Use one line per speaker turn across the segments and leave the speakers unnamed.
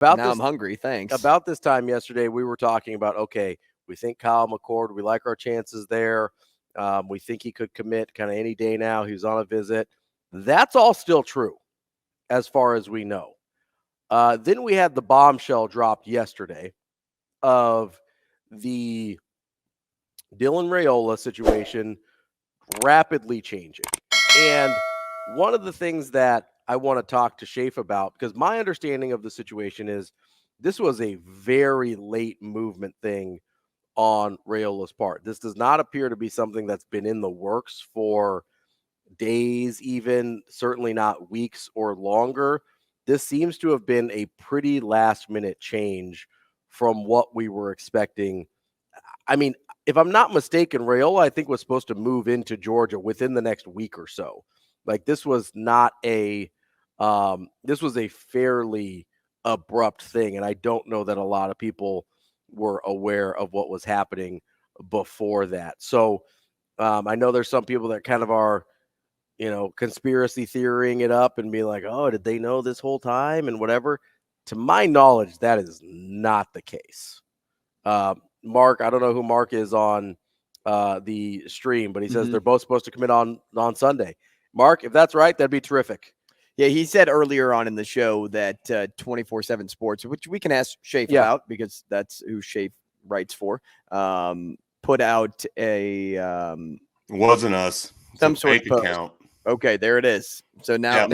Now I'm hungry. Thanks.
About this time yesterday, we were talking about, okay, we think Kyle McCord, we like our chances there. We think he could commit kind of any day now. He was on a visit. That's all still true as far as we know. Then we had the bombshell dropped yesterday of the Dylan Raiola situation rapidly changing. And one of the things that I want to talk to Schaefer about, because my understanding of the situation is this was a very late movement thing on Raiola's part. This does not appear to be something that's been in the works for days, even certainly not weeks or longer. This seems to have been a pretty last minute change from what we were expecting. I mean, if I'm not mistaken, Raiola, I think, was supposed to move into Georgia within the next week or so. Like, this was not this was a fairly abrupt thing. And I don't know that a lot of people were aware of what was happening before that. So I know there's some people that kind of are, conspiracy theorying it up and be like, oh, did they know this whole time and whatever? To my knowledge, that is not the case. Mark, I don't know who Mark is on the stream, but he says they're both supposed to commit on Sunday. Mark, if that's right, that'd be terrific.
Yeah, he said earlier on in the show that 24/7 Sports, which we can ask Schaefer about because that's who Schaefer writes for, put out a
it wasn't us.
Some sort
of account.
Okay, there it is. So now,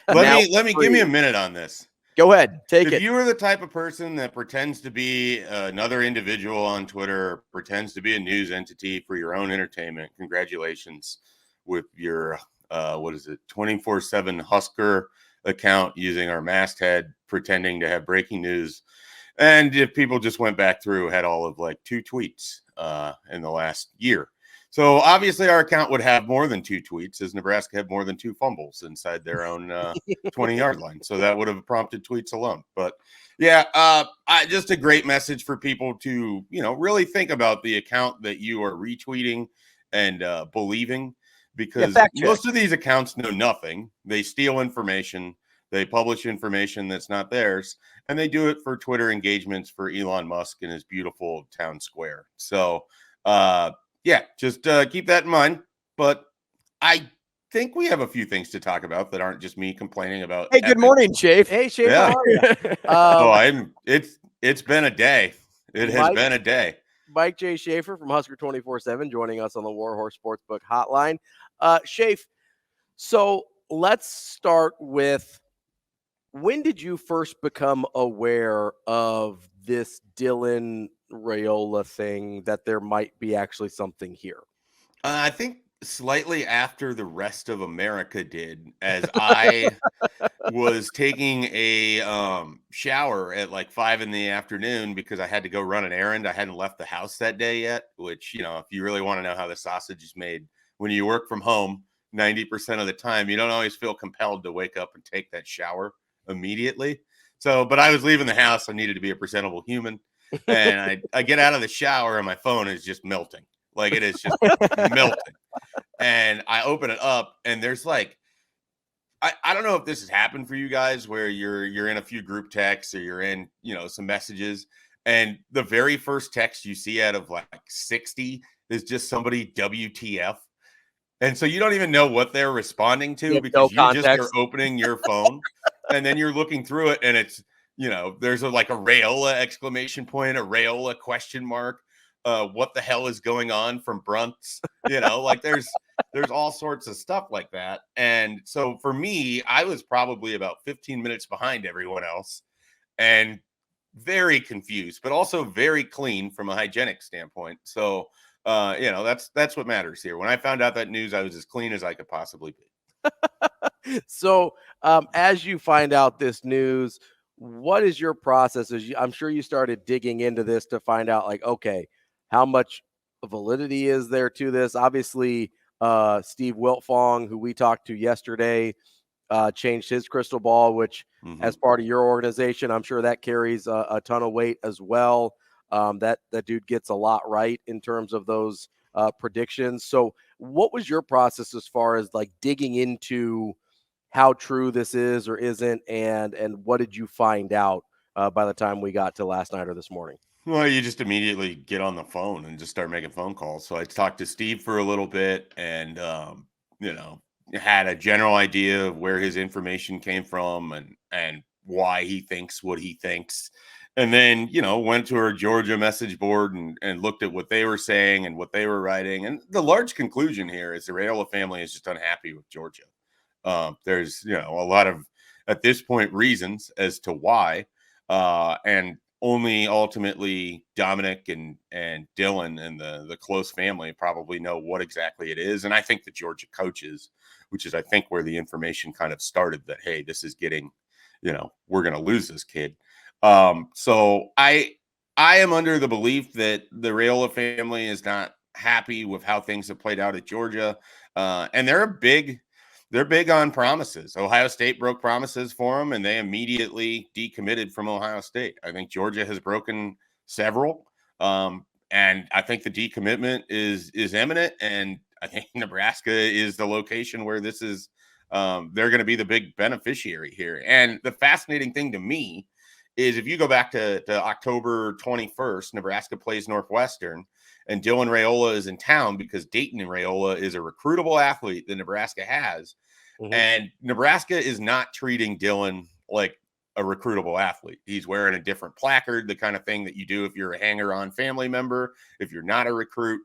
let me give me a minute on this.
Go ahead, take it.
If you are the type of person that pretends to be another individual on Twitter, pretends to be a news entity for your own entertainment, congratulations with your 24/7 Husker account using our masthead, pretending to have breaking news. And if people just went back through, had all of like 2 tweets in the last year. So obviously our account would have more than 2 tweets, as Nebraska had more than 2 fumbles inside their own 20-yard line. So that would have prompted tweets alone. But yeah, just a great message for people to, really think about the account that you are retweeting and believing, because most of these accounts know nothing. They steal information. They publish information that's not theirs, and they do it for Twitter engagements for Elon Musk and his beautiful town square. So, yeah, just keep that in mind. But I think we have a few things to talk about that aren't just me complaining about.
Hey, good morning, Schaefer.
Hey, Schaefer, how
are you? It's been a day. It has been a day.
Mike J. Schaefer from Husker 24/7 joining us on the Warhorse Sportsbook Hotline. Schaefer, so let's start with, when did you first become aware of this Dylan Raiola thing, that there might be actually something here?
I think slightly after the rest of America did, as I was taking a shower at like 5 p.m. because I had to go run an errand. I hadn't left the house that day yet, which, if you really want to know how the sausage is made, when you work from home 90% of the time, you don't always feel compelled to wake up and take that shower immediately. So, but I was leaving the house. I needed to be a presentable human. And I get out of the shower and my phone is just melting. Like, it is just melting. And I open it up and there's like, I don't know if this has happened for you guys where you're in a few group texts or you're in, some messages, and the very first text you see out of like 60 is just somebody WTF. And so you don't even know what they're responding to because you just are opening your phone and then you're looking through it and it's, there's like a Raiola exclamation point, a Raiola question mark. What the hell is going on from Brunts? Like there's all sorts of stuff like that. And so for me, I was probably about 15 minutes behind everyone else and very confused, but also very clean from a hygienic standpoint. So, that's what matters here. When I found out that news, I was as clean as I could possibly
be. So as you find out this news, what is your process? I'm sure you started digging into this to find out, like, okay, how much validity is there to this? Obviously, Steve Wiltfong, who we talked to yesterday, changed his crystal ball, which as part of your organization, I'm sure that carries a ton of weight as well. That dude gets a lot right in terms of those predictions. So what was your process as far as like digging into how true this is or isn't, and what did you find out by the time we got to last night or this morning.
Well, you just immediately get on the phone and just start making phone calls. So I talked to Steve for a little bit and, had a general idea of where his information came from and why he thinks what he thinks. And then, went to our Georgia message board and looked at what they were saying and what they were writing. And the large conclusion here is the Raiola family is just unhappy with Georgia. There's, a lot of, at this point, reasons as to why. And only ultimately Dominic and Dylan and the close family probably know what exactly it is. And I think the Georgia coaches, which is, I think, where the information kind of started that, hey, this is getting, we're going to lose this kid. So I am under the belief that the Raiola family is not happy with how things have played out at Georgia. And they're big on promises. Ohio State broke promises for them, and they immediately decommitted from Ohio State. I think Georgia has broken several, and I think the decommitment is imminent. And I think Nebraska is the location where this is. They're going to be the big beneficiary here. And the fascinating thing to me is if you go back to October 21st, Nebraska plays Northwestern, and Dylan Raiola is in town because Dayton and Raiola is a recruitable athlete that Nebraska has. Mm-hmm. And Nebraska is not treating Dylan like a recruitable athlete. He's wearing a different placard, the kind of thing that you do if you're a hanger-on family member, if you're not a recruit.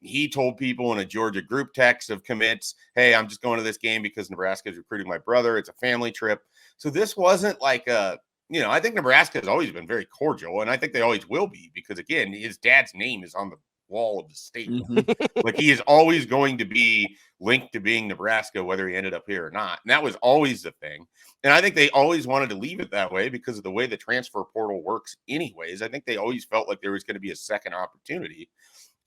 He told people in a Georgia group text of commits, hey, I'm just going to this game because Nebraska is recruiting my brother. It's a family trip. So this wasn't like I think Nebraska has always been very cordial, and I think they always will be because, again, his dad's name is on the wall of the stadium. Mm-hmm. Like, he is always going to be linked to being Nebraska, whether he ended up here or not. And that was always the thing. And I think they always wanted to leave it that way because of the way the transfer portal works anyways. I think they always felt like there was going to be a second opportunity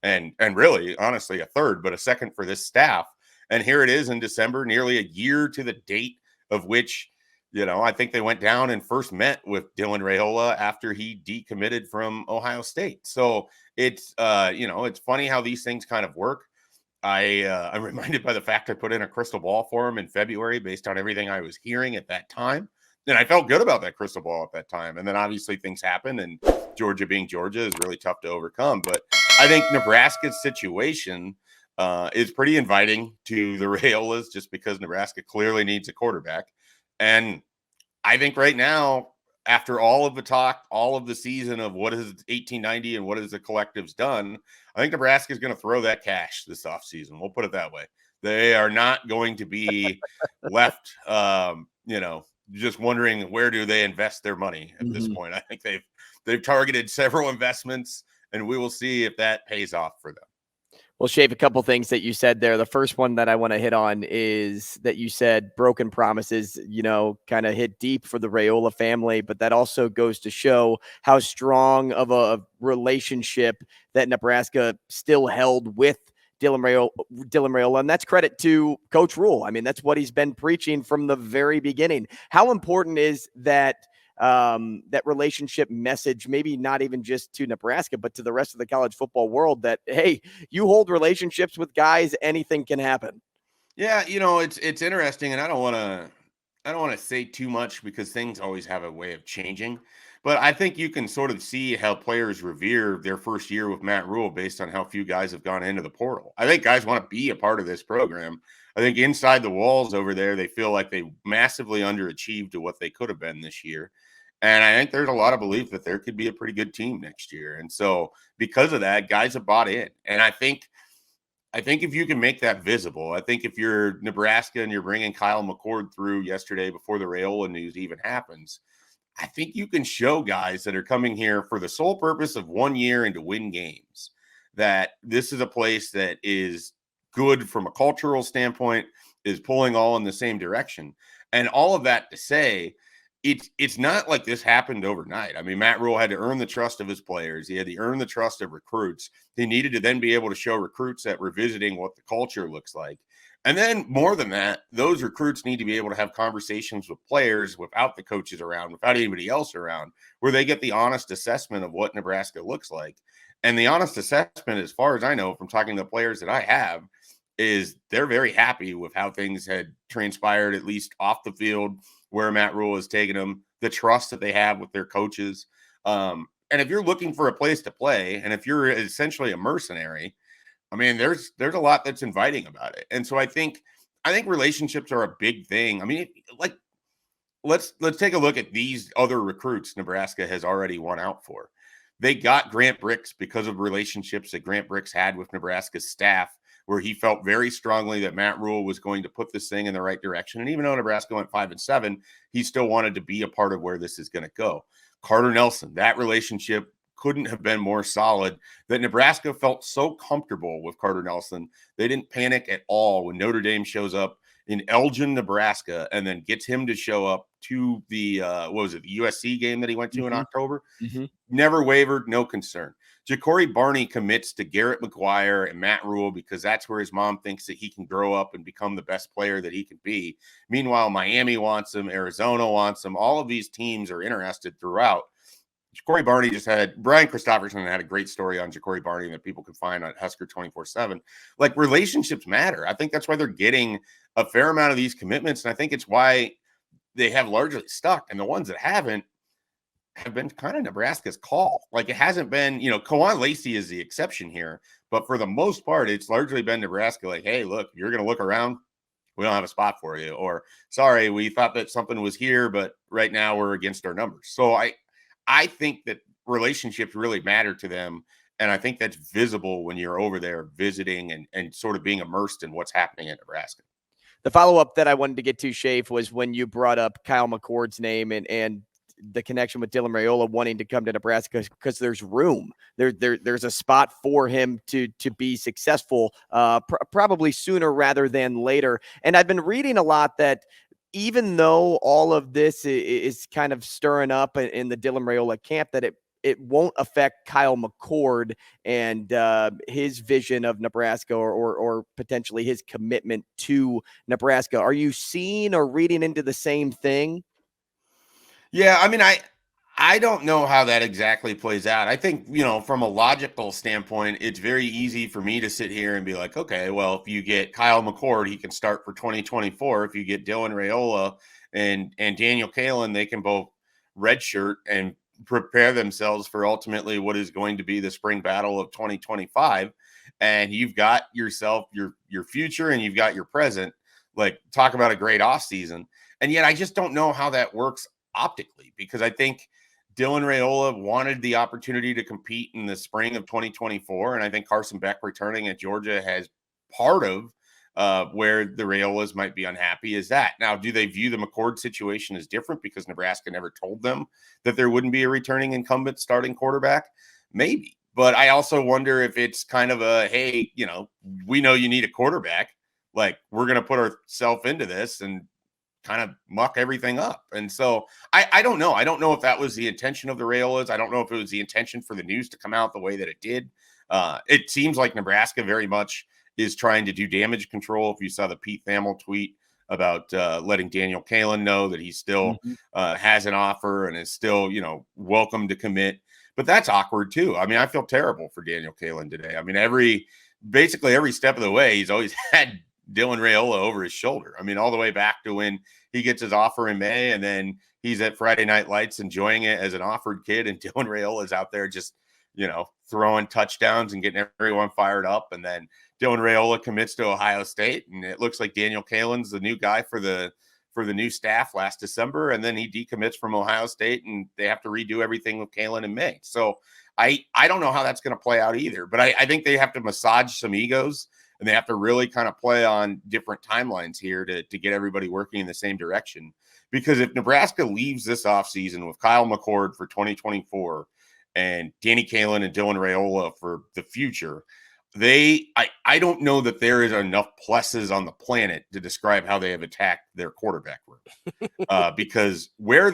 and really, honestly, a third, but a second for this staff. And here it is in December, nearly a year to the date of which I think they went down and first met with Dylan Raiola after he decommitted from Ohio State. So it's, it's funny how these things kind of work. I'm reminded by the fact I put in a crystal ball for him in February based on everything I was hearing at that time. And I felt good about that crystal ball at that time. And then obviously things happen, and Georgia being Georgia is really tough to overcome. But I think Nebraska's situation is pretty inviting to the Raiolas just because Nebraska clearly needs a quarterback. And I think right now, after all of the talk, all of the season of what is 1890 and what has the collectives done, I think Nebraska is going to throw that cash this offseason. We'll put it that way. They are not going to be left, just wondering where do they invest their money at this point. I think they've targeted several investments, and we will see if that pays off for them.
Well, Schaefer, a couple things that you said there. The first one that I want to hit on is that you said broken promises, kind of hit deep for the Raiola family, but that also goes to show how strong of a relationship that Nebraska still held with Dylan Raiola, and that's credit to Coach Rhule. I mean, that's what he's been preaching from the very beginning. How important is that relationship message, maybe not even just to Nebraska, but to the rest of the college football world, that, hey, you hold relationships with guys, anything can happen.
Yeah. It's interesting, and I don't want to say too much because things always have a way of changing, but I think you can sort of see how players revere their first year with Matt Rhule based on how few guys have gone into the portal. I think guys want to be a part of this program. I think inside the walls over there, they feel like they massively underachieved to what they could have been this year. And I think there's a lot of belief that there could be a pretty good team next year. And so because of that, guys have bought in. And I think if you can make that visible, I think if you're Nebraska and you're bringing Kyle McCord through yesterday before the Raiola news even happens, I think you can show guys that are coming here for the sole purpose of 1 year and to win games that this is a place that is good from a cultural standpoint, is pulling all in the same direction. And all of that to say, it's not like this happened overnight. I mean, Matt Rhule had to earn the trust of his players. He had to earn the trust of recruits. He needed to then be able to show recruits that we're visiting what the culture looks like. And then more than that, those recruits need to be able to have conversations with players without the coaches around, without anybody else around, where they get the honest assessment of what Nebraska looks like. And the honest assessment, as far as I know, from talking to the players that I have, is they're very happy with how things had transpired, at least off the field, where Matt Rhule has taken them, the trust that they have with their coaches. And if you're looking for a place to play, and if you're essentially a mercenary, I mean, there's a lot that's inviting about it. And so I think relationships are a big thing. I mean, like let's take a look at these other recruits Nebraska has already won out for. They got Grant Brix because of relationships that Grant Brix had with Nebraska's staff, where he felt very strongly that Matt Rhule was going to put this thing in the right direction. And even though Nebraska went 5-7, he still wanted to be a part of where this is going to go. Carter Nelson, that relationship couldn't have been more solid, that Nebraska felt so comfortable with Carter Nelson. They didn't panic at all when Notre Dame shows up in Elgin, Nebraska, and then gets him to show up to the the USC game that he went to in October. Never wavered, no concern. Ja'Cory Barney commits to Garrett McGuire and Matt Rhule because that's where his mom thinks that he can grow up and become the best player that he can be. Meanwhile, Miami wants him, Arizona wants him. All of these teams are interested throughout. Ja'Cory Barney Brian Christopherson had a great story on Ja'Cory Barney that people can find on Husker 24/7. Like, relationships matter. I think that's why they're getting a fair amount of these commitments. And I think it's why they have largely stuck. And the ones that haven't have been kind of Nebraska's call. Like, it hasn't been, Kawan Lacey is the exception here. But for the most part, it's largely been Nebraska like, hey, look, you're going to look around. We don't have a spot for you. Or, sorry, we thought that something was here, but right now we're against our numbers. So I think that relationships really matter to them. And I think that's visible when you're over there visiting and sort of being immersed in what's happening in Nebraska.
The follow-up that I wanted to get to, Schaefer, was when you brought up Kyle McCord's name and the connection with Dylan Raiola wanting to come to Nebraska because there's room. There's a spot for him to be successful, probably sooner rather than later. And I've been reading a lot that even though all of this is kind of stirring up in the Dylan Raiola camp, that it won't affect Kyle McCord and his vision of Nebraska or potentially his commitment to Nebraska. Are you seeing or reading into the same thing?
Yeah, I mean, I don't know how that exactly plays out. I think, from a logical standpoint, it's very easy for me to sit here and be like, okay, well, if you get Kyle McCord, he can start for 2024. If you get Dylan Raiola and Daniel Kalen, they can both redshirt and prepare themselves for ultimately what is going to be the spring battle of 2025. And you've got yourself your future and you've got your present. Like, talk about a great offseason. And yet I just don't know how that works optically, because I think Dylan Raiola wanted the opportunity to compete in the spring of 2024. And I think Carson Beck returning at Georgia has part of where the Raiolas might be unhappy is that. Now, do they view the McCord situation as different because Nebraska never told them that there wouldn't be a returning incumbent starting quarterback? Maybe. But I also wonder if it's kind of a, hey, we know you need a quarterback. Like, we're going to put ourselves into this and kind of muck everything up. And so I don't know. I don't know if that was the intention of the Raiolas. I don't know if it was the intention for the news to come out the way that it did. It seems like Nebraska very much is trying to do damage control. If you saw the Pete Thamel tweet about letting Daniel Kalen know that he still has an offer and is still, welcome to commit. But that's awkward too. I mean, I feel terrible for Daniel Kalen today. I mean, basically every step of the way, he's always had Dylan Raiola over his shoulder. I mean, all the way back to when he gets his offer in May, and then he's at Friday Night Lights enjoying it as an offered kid, and Dylan Raiola is out there just, throwing touchdowns and getting everyone fired up. And then Dylan Raiola commits to Ohio State, and it looks like Daniel Kalen's the new guy for the new staff last December, and then he decommits from Ohio State, and they have to redo everything with Kalen in May. So I don't know how that's going to play out either, but I think they have to massage some egos. And they have to really kind of play on different timelines here to get everybody working in the same direction. Because if Nebraska leaves this offseason with Kyle McCord for 2024 and Danny Kalen and Dylan Raiola for the future, I don't know that there is enough pluses on the planet to describe how they have attacked their quarterback room. Because where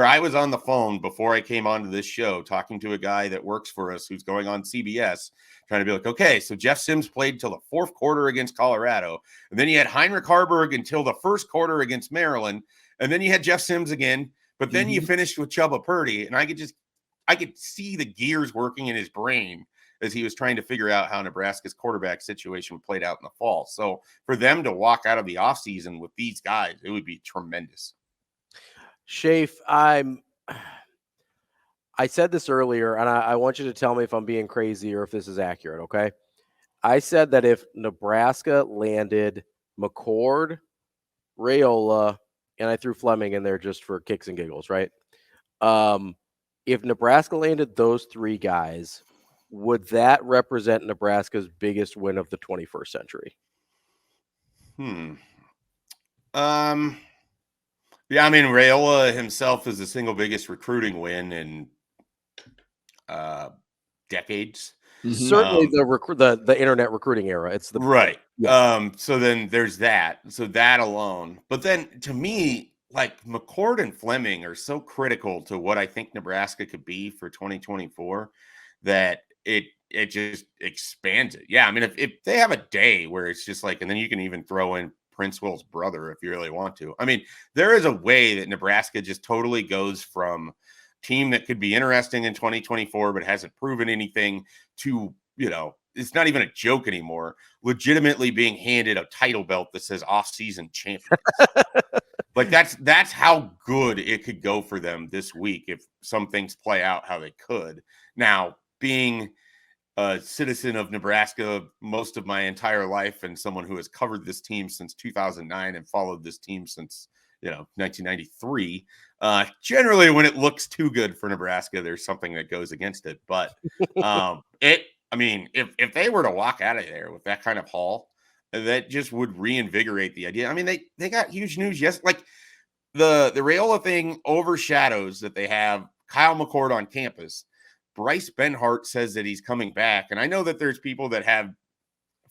I was on the phone before I came onto this show talking to a guy that works for us who's going on CBS, trying to be like, okay, so Jeff Sims played till the fourth quarter against Colorado, and then you had Heinrich Harburg until the first quarter against Maryland, and then you had Jeff Sims again, but then you finished with Chubba Purdy, and I could see the gears working in his brain as he was trying to figure out how Nebraska's quarterback situation played out in the fall. So for them to walk out of the offseason with these guys, it would be tremendous.
Schaefer, I said this earlier, and I want you to tell me if I'm being crazy or if this is accurate, okay? I said that if Nebraska landed McCord, Raiola, and I threw Fleming in there just for kicks and giggles, right? If Nebraska landed those three guys, would that represent Nebraska's biggest win of the 21st century?
Yeah, I mean, Raiola himself is the single biggest recruiting win in decades.
Certainly the internet recruiting era. It's the
right.
Yeah.
So then there's that. So that alone. But then to me, like McCord and Fleming are so critical to what I think Nebraska could be for 2024 that it just expands it. Yeah, I mean, if they have a day where it's just like, and then you can even throw in Prince Will's brother if you really want to. I mean, there is a way that Nebraska just totally goes from team that could be interesting in 2024 but hasn't proven anything to, it's not even a joke anymore, legitimately being handed a title belt that says off-season champions. Like that's how good it could go for them this week if some things play out how they could. Now, being a citizen of Nebraska most of my entire life and someone who has covered this team since 2009 and followed this team since 1993, generally when it looks too good for Nebraska, there's something that goes against it. But if they were to walk out of there with that kind of haul, that just would reinvigorate the idea. I mean, they got huge news. Yes, like the Raiola thing overshadows that they have Kyle McCord on campus. Bryce Benhart says that he's coming back. And I know that there's people that have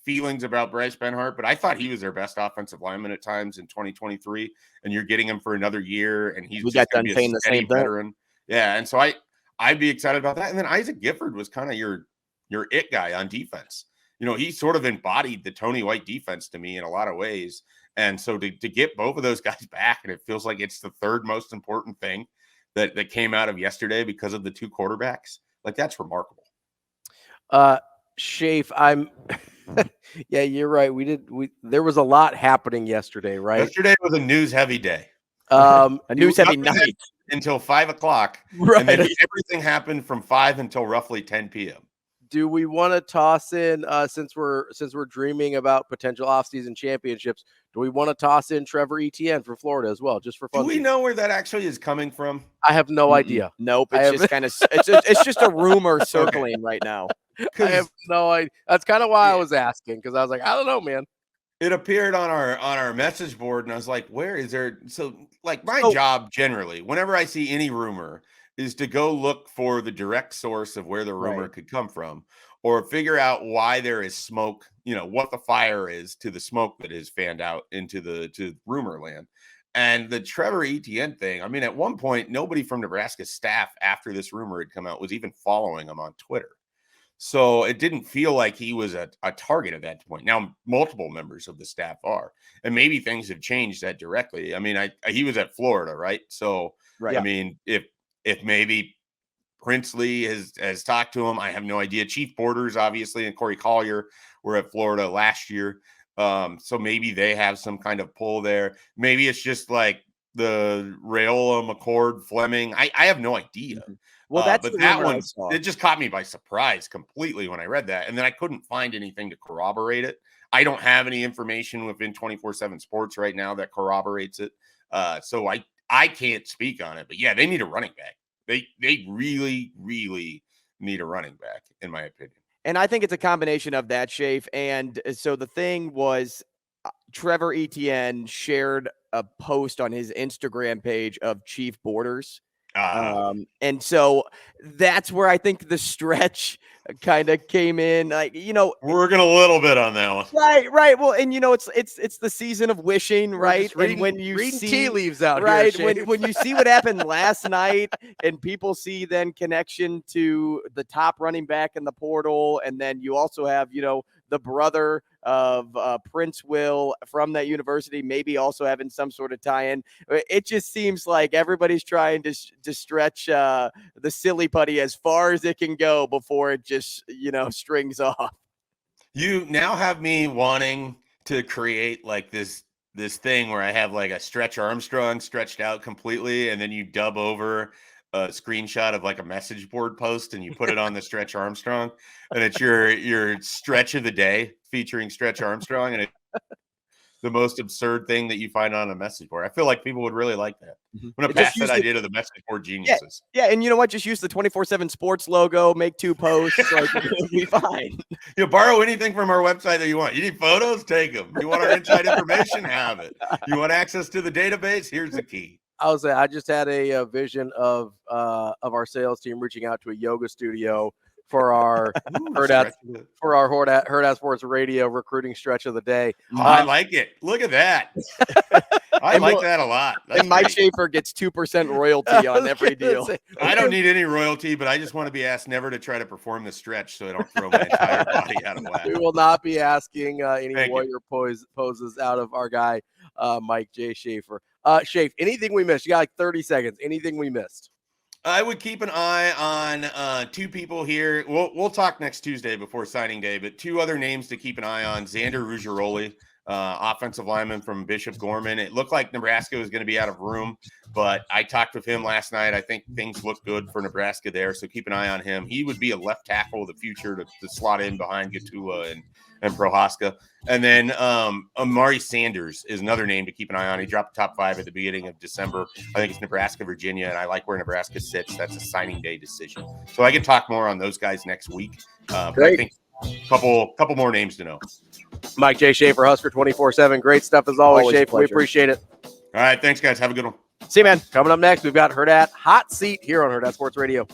feelings about Bryce Benhart, but I thought he was their best offensive lineman at times in 2023. And you're getting him for another year, and he's just going to be a steady veteran. Yeah, and so I'd be excited about that. And then Isaac Gifford was kind of your it guy on defense. He sort of embodied the Tony White defense to me in a lot of ways. And so to get both of those guys back, and it feels like it's the third most important thing that came out of yesterday because of the two quarterbacks. Like, that's remarkable.
Schaefer, yeah, you're right. There was a lot happening yesterday, right?
Yesterday was a news heavy day.
A news heavy night
until 5 o'clock.
Right.
And then everything happened from 5 until roughly 10 p.m.
Do we want to toss in, since we're dreaming about potential offseason championships, do we want to toss in Trevor Etienne for Florida as well, just for fun?
Do we know where that actually is coming from?
I have no idea.
Nope. It's just kind of it's just a rumor circling right now.
I have no idea. That's kind of why I was asking, because I was like, I don't know, man.
It appeared on our message board, and I was like, where is there? So, like, my job generally, whenever I see any rumor, is to go look for the direct source of where the rumor could come from, or figure out why there is smoke, what the fire is to the smoke that is fanned out to rumor land. And the Trevor Etienne thing, I mean, at one point, nobody from Nebraska's staff after this rumor had come out was even following him on Twitter. So it didn't feel like he was a target at that point. Now, multiple members of the staff are, and maybe things have changed that directly. I mean, he was at Florida, right? So, I mean, if maybe Princely has talked to him, I have no idea. Chief Borders, obviously, and Corey Collier were at Florida last year. So maybe they have some kind of pull there. Maybe it's just like the Raiola, McCord, Fleming. I have no idea.
Well, that's
but that one, it just caught me by surprise completely when I read that. And then I couldn't find anything to corroborate it. I don't have any information within 24/7 Sports right now that corroborates it. So I can't speak on it. But yeah, they need a running back. They really, really need a running back, in my opinion.
And I think it's a combination of that, Schaefer. And so the thing was, Trevor Etienne shared a post on his Instagram page of Chief Borders. And so that's where I think the stretch kind of came in. Like,
working a little bit on that one.
Right. Well, and it's the season of wishing, right?
And
when you see
tea leaves out
right,
here,
when you see what happened last night, and people see then connection to the top running back in the portal, and then you also have the brother of Prince Will from that university, maybe also having some sort of tie-in. It just seems like everybody's trying to stretch the silly putty as far as it can go before it just, strings off.
You now have me wanting to create like this this thing where I have like a Stretch Armstrong stretched out completely, and then you dub over a screenshot of like a message board post and you put it on the Stretch Armstrong, and it's your stretch of the day featuring Stretch Armstrong, and it's the most absurd thing that you find on a message board. I feel like people would really like that. I'm going to pass that idea to the message board geniuses.
Yeah, and you know what? Just use the 24/7 Sports logo, make 2 posts, like it'll be fine.
You borrow anything from our website that you want. You need photos? Take them. You want our inside information? Have it. You want access to the database? Here's the key.
I was I just had a vision of our sales team reaching out to a yoga studio for our Hurrdat Sports Radio recruiting stretch of the day.
I like it. Look at that. I like that a lot. That's
and Mike Schaefer gets 2% royalty on every deal.
I don't need any royalty, but I just want to be asked never to try to perform the stretch so I don't throw my entire body out of whack.
We will not be asking any warrior poses out of our guy, Mike J. Schaefer. Schaefer, anything we missed? You got like 30 seconds. Anything we missed?
I would keep an eye on 2 people here. We'll talk next Tuesday before signing day, but 2 other names to keep an eye on. Xander Rhule, offensive lineman from Bishop Gorman. It looked like Nebraska was going to be out of room, but I talked with him last night. I think things look good for Nebraska there, so keep an eye on him. He would be a left tackle of the future to slot in behind Gatula and Prohaska. And then Amari Sanders is another name to keep an eye on. He dropped the top 5 at the beginning of December. I think it's Nebraska, Virginia, and I like where Nebraska sits. That's a signing day decision. So I can talk more on those guys next week. But I think a couple more names to know.
Mike J. Schaefer, Husker 24/7. Great stuff as always Schaefer. We appreciate it.
All right. Thanks, guys. Have a good one.
See you, man.
Coming up next, we've got Hurrdat Hot Seat here on Hurrdat Sports Radio.